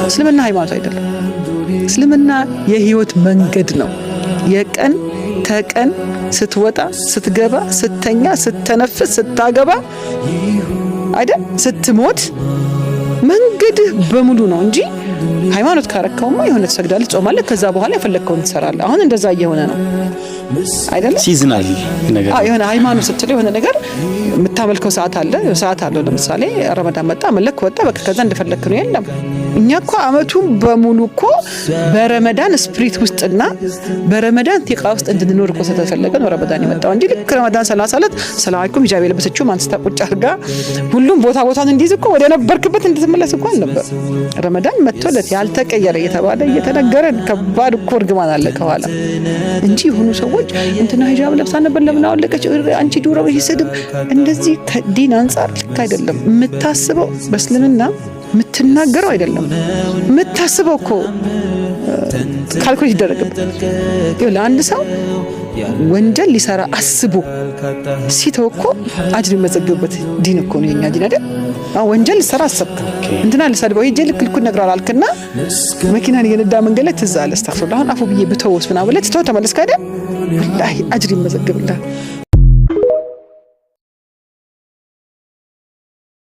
እስልምና ሃይማኖት አይደለም። እስልምና የህይወት መንገድ ነው። የቀን ተቀን ስትወጣ ስትገባ ስተኛ ስተነፍስ ስታገባ አይደል ስትሞት መንገድ በሙሉ ነው እንጂ ሃይማኖት ካረከውማ የሆነ ተሰግዳለህ ጾማለህ ከዛ በኋላ የፈለከውን ትሰራለህ። አሁን እንደዛ እየሆነ ነው አይደል? ሲዝናል ነገር የሆነ ሃይማኖት ስትል የሆነ ነገር የምታመልከው ሰዓት አለ። ለምሳሌ ረመዳን መጣ መለክ ወጣ በቃ ከዛ እንደፈለክ ነው። የለም እኛ እኮ አመቱን በሙሉ እኮ በረመዳን ስፕሪት ውስጥና በረመዳን ቲቃ ውስጥ እንድንኖር እኮ ተፈለገ ነው ረመዳን የመጣው እንጂ ልክ ረመዳን 30 ዕለት ሰላም አለይኩም ሂጃብ የለበሰችው ማንስታ ቁጭ አድርጋ ሁሉም ቦታን እንዲይዝ እኮ ወደ ነበርክበት እንድትመለስ እኮ አልነበር። ረመዳን መጥቶለት ያልተቀየረ እየተባለ እየተነገረ ከባድ እኮ እርግማን አለ ከኋላ እንጂ የሆኑ ሰዎች እንትና ሂጃብ ለብሳ ነበር ለምን አወለቀች አንቺ ዱሮ ይስድብ እንደዚህ ከዲን አንፃር ልክ አይደለም። የምታስበው በእስልምና የምትናገረው አይደለም የምታስበው እኮ ካልኩሌት ይደረግበት። ለአንድ ሰው ወንጀል ሊሰራ አስቦ ሲተው እኮ አጅር የሚመዘግብበት ዲን እኮ ነው የኛ ዲን አይደል? ወንጀል ሊሰራ አሰብክ እንትና ልሰድበው ሂጅ ልክ ነግራል አልክና መኪናን እየነዳ መንገድ ላይ ትዝ አለ አስተግፍሩላህ አሁን አፉ ብዬ ብተውስ ምናምን ብለህ ተመለስክ አይደል? ወላሂ አጅር ይመዘግብልሃል።